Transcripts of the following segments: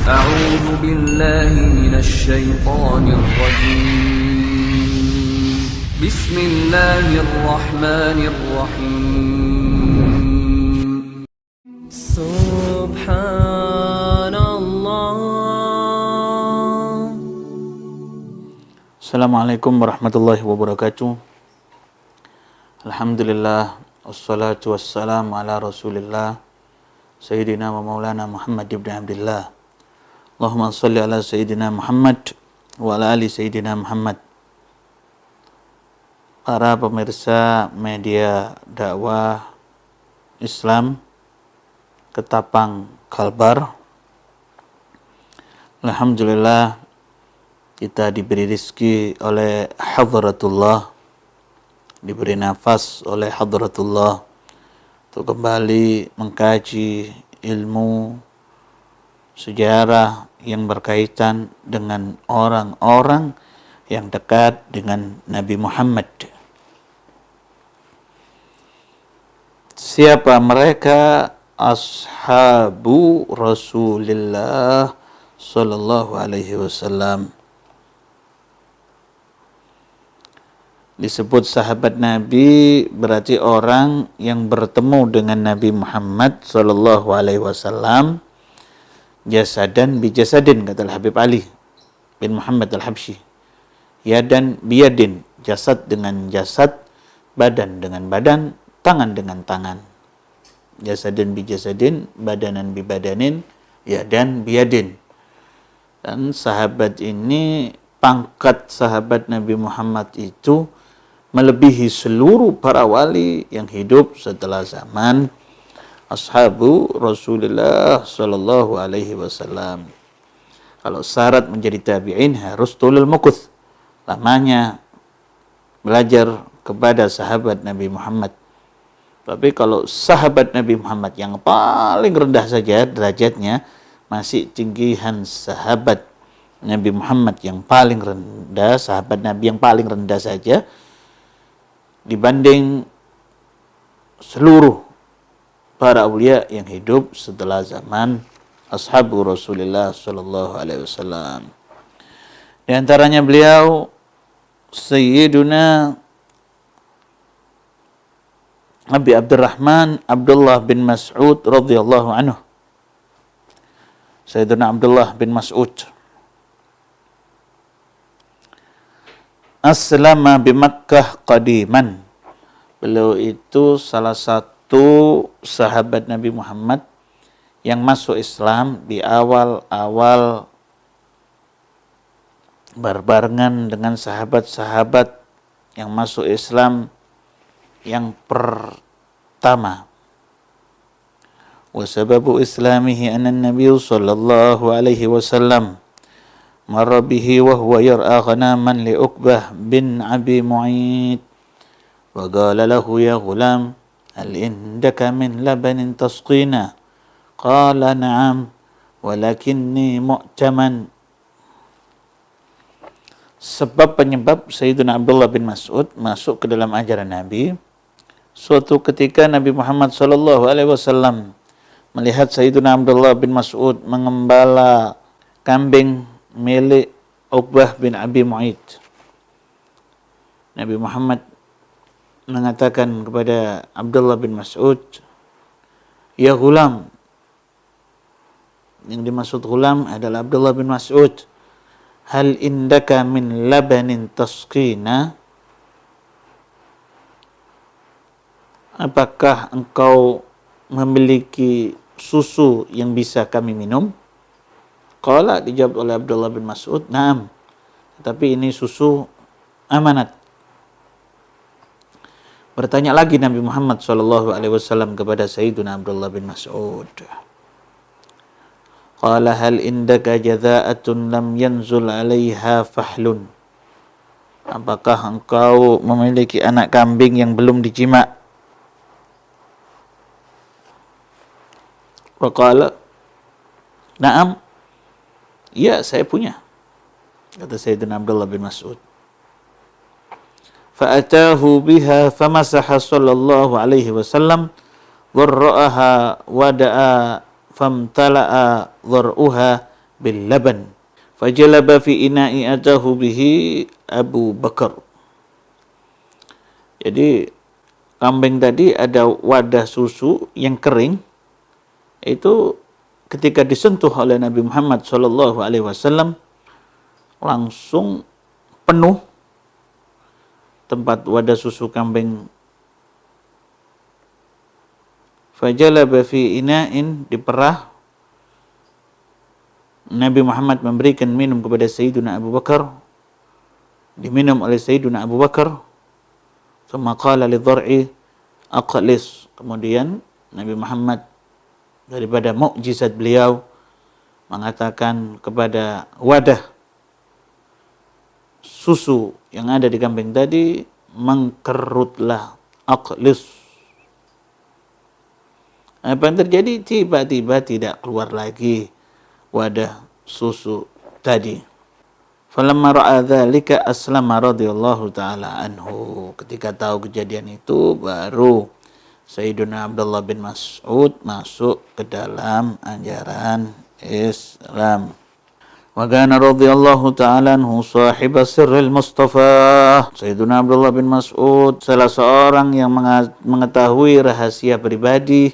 أعوذ بالله من الشيطان الرجيم بسم الله الرحمن الرحيم سبحان الله. Assalamualaikum warahmatullahi wabarakatuh. Alhamdulillah, wassalatu wassalamu ala rasulillah Sayyidina wa maulana Muhammad ibn Abdullah. Allahumma salli ala Sayyidina Muhammad wa ala ali Sayyidina Muhammad. Para pemirsa media dakwah Islam Ketapang Kalbar, alhamdulillah kita diberi rezeki oleh Hadratullah, diberi nafas oleh Hadratullah untuk kembali mengkaji ilmu sejarah yang berkaitan dengan orang-orang yang dekat dengan Nabi Muhammad. Siapa mereka? Ashabu Rasulillah sallallahu alaihi wasallam. Disebut sahabat Nabi berarti orang yang bertemu dengan Nabi Muhammad sallallahu alaihi wasallam jasadan bi jasadin, kata Habib Ali bin Muhammad Al-Habsyi. Yadan biyadin, jasad dengan jasad, badan dengan badan, tangan dengan tangan. Jasadin bi jasadin, badanan bi badanin, yadan biyadin. Dan sahabat ini, pangkat sahabat Nabi Muhammad itu melebihi seluruh para wali yang hidup setelah zaman ashabu Rasulullah sallallahu alaihi wasallam. Kalau syarat menjadi tabi'in harus tulul mukuth, lamanya belajar kepada sahabat Nabi Muhammad. Tapi kalau sahabat Nabi Muhammad yang paling rendah saja derajatnya, masih tinggihan sahabat Nabi Muhammad yang paling rendah, sahabat Nabi yang paling rendah saja dibanding seluruh para awliya yang hidup setelah zaman ashabu Rasulullah sallallahu alaihi wasallam. Di antaranya beliau Sayyiduna Abi Abdurrahman Abdullah bin Mas'ud radhiyallahu anhu. Sayyiduna Abdullah bin Mas'ud aslama bi Makkah qadiman. Beliau itu salah satu sahabat Nabi Muhammad yang masuk Islam di awal-awal berbarengan dengan sahabat-sahabat yang masuk Islam yang pertama. Wa sababu islamihi anna an-nabiy sallallahu alaihi wasallam marra bihi wa huwa yar'a ghanaman li Uqbah bin Abi Mu'ayth wa qala lahu ya ghulam hal indaka min labanin tasqina? Qala na'am walakinni mu'taman. Sebab penyebab Sayyidina Abdullah bin Mas'ud masuk ke dalam ajaran Nabi, suatu ketika Nabi Muhammad sallallahu alaihi wasallam melihat Sayyidina Abdullah bin Mas'ud mengembala kambing milik Uqbah bin Abi Mu'ayth. Nabi Muhammad mengatakan kepada Abdullah bin Mas'ud, ya ghulam. Yang dimaksud ghulam adalah Abdullah bin Mas'ud. Hal indaka min labanin tasqina? Apakah engkau memiliki susu yang bisa kami minum? Qala, dijawab oleh Abdullah bin Mas'ud, na'am. Tapi ini susu amanat. Bertanya lagi Nabi Muhammad SAW kepada Sayyidina Abdullah bin Mas'ud. Qala hal indaka jaza'atun lam yanzul 'alaiha fahlun? Apakah engkau memiliki anak kambing yang belum dijima? Qala na'am. Ya, saya punya, kata Sayyidina Abdullah bin Mas'ud. Fa'atahu biha famasaha sallallahu alaihi wasallam dharra'aha wada'a famtala'a dhar'uha bil laban. Fajalaba fi ina'i atahu bihi Abu Bakar. Jadi kambing tadi ada wadah susu yang kering, itu ketika disentuh oleh Nabi Muhammad SAW langsung penuh tempat wadah susu kambing. Fajalaba fi ina'in, diperah. Nabi Muhammad memberikan minum kepada Sayyiduna Abu Bakar, diminum oleh Sayyiduna Abu Bakar. Thumma qala lidhar'i aqlis. Kemudian Nabi Muhammad daripada mukjizat beliau mengatakan kepada wadah susu yang ada di kambing tadi, mengkerutlah, aqlis. Apa yang terjadi? Tiba-tiba tidak keluar lagi wadah susu tadi. Falamma ra'a dzalika aslama radhiyallahu taala anhu. Ketika tahu kejadian itu, baru Sayyiduna Abdullah bin Mas'ud masuk ke dalam ajaran Islam. Wa kana radhiyallahu taala anhu sahib sirril Mustafa. Sayyiduna Abdullah bin Mas'ud salah seorang yang mengetahui rahasia pribadi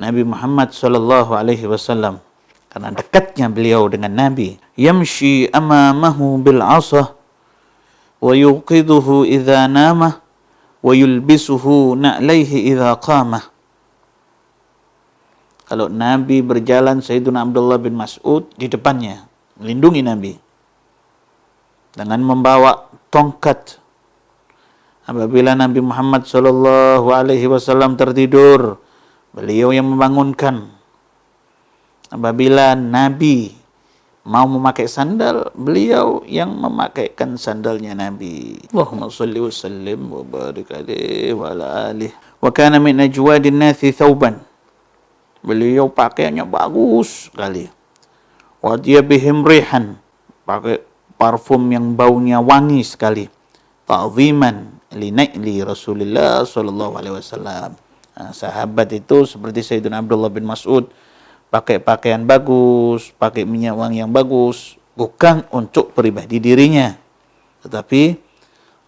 Nabi Muhammad sallallahu alaihi wasallam. Karena dekatnya beliau dengan Nabi. Yamshi amamahu bil 'asah wa yuqidhuhu idza nama wa yulbisuhu na'laihi idza qama. Kalau Nabi berjalan, Sayyiduna Abdullah bin Mas'ud di depannya, melindungi Nabi dengan membawa tongkat. Apabila Nabi Muhammad sallallahu alaihi wasallam tertidur, beliau yang membangunkan. Apabila Nabi mau memakai sandal, beliau yang memakaikan sandalnya Nabi. Allahumma shalli wa sallim wa barik alaihi wa ala alihi. Wa kana min ajwadin nasi thawban. Beliau pakaiannya bagus sekali. Wa bihim rihan. Pakai parfum yang baunya wangi sekali. Ta'ziman li na'li Rasulullah sallallahu alaihi wasallam. Sahabat itu seperti Sayyidina Abdullah bin Mas'ud, pakai pakaian bagus, pakai minyak wangi yang bagus, bukan untuk pribadi dirinya, tetapi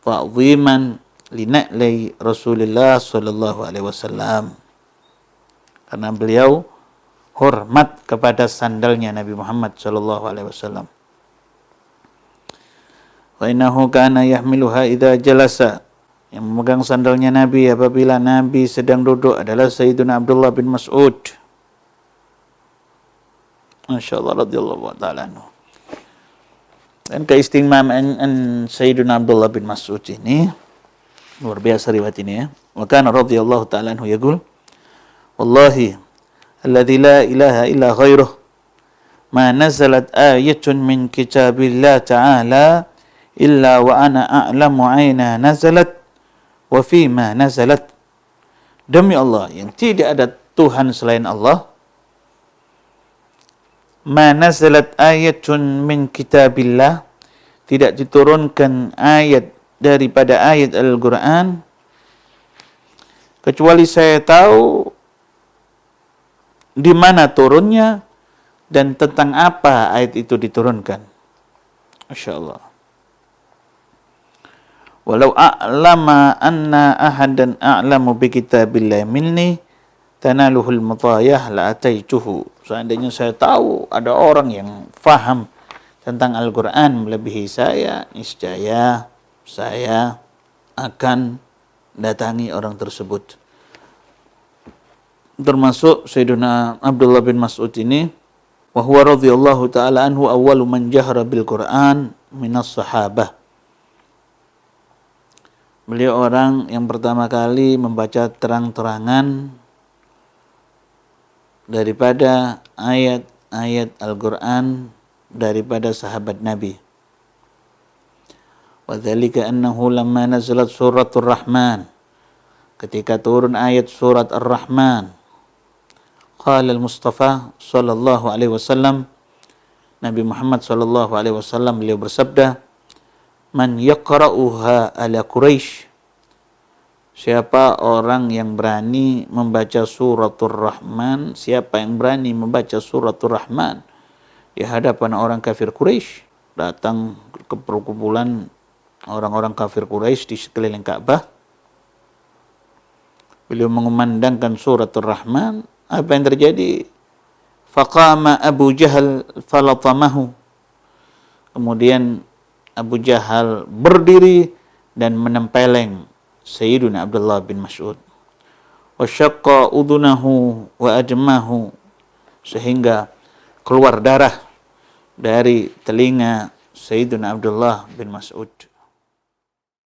ta'ziman li na'li Rasulullah sallallahu alaihi wasallam, karena beliau hormat kepada sandalnya Nabi Muhammad sallallahu alaihi wasallam. Wa innahu kana yahmiluha idza jalasa. Yang memegang sandalnya Nabi apabila Nabi sedang duduk adalah Sayyiduna Abdullah bin Mas'ud. Masyaallah radhiyallahu ta'ala anhu. Dan keistimewaan Sayyiduna Abdullah bin Mas'ud ini luar biasa riwayat ini ya. Wa kana radhiyallahu ta'ala anhu yaqul, wallahi alladzi la ilaha illa ghairuh ma nazalat ayatun min kitabillah ta'ala illa wa ana a'lamu aina nazalat wa fima nazalat. Demi Allah yang tidak ada Tuhan selain Allah, ma nazalat ayatun min kitabillah, tidak diturunkan ayat daripada ayat Al-Quran kecuali saya tahu di mana turunnya dan tentang apa ayat itu diturunkan. Masya Allah. Walau a'lama anna ahadan a'lamu bi kitabillah minni tanaluhul mutayah la ataituhu. Seandainya saya tahu ada orang yang faham tentang Al-Quran melebihi saya, niscaya saya akan datangi orang tersebut. Termasuk Sayyidina Abdullah bin Mas'ud ini, wa huwa radhiyallahu ta'ala anhu awwalu man jahara bil Quran minas sahabah. Beliau orang yang pertama kali membaca terang-terangan daripada ayat-ayat Al-Quran daripada sahabat Nabi. Wa dzalika annahu lamma nazalat suratul Rahman, ketika turun ayat surat Ar-Rahman, qala al-Mustafa sallallahu alaihi wasallam, Nabi Muhammad sallallahu alaihi wasallam beliau bersabda, man yaqra'uha ala Quraisy, siapa orang yang berani membaca suratul Rahman, siapa yang berani membaca suratul Rahman di hadapan orang kafir Quraisy. Datang ke perkumpulan orang-orang kafir Quraisy di sekeliling Ka'bah. Beliau mengumandangkan suratul Rahman. Apa yang terjadi? Faqama Abu Jahal falatamahu. Kemudian Abu Jahal berdiri dan menempeleng Sayyiduna Abdullah bin Mas'ud. Wa syaqqa udunahu wa ajmahu, sehingga keluar darah dari telinga Sayyiduna Abdullah bin Mas'ud.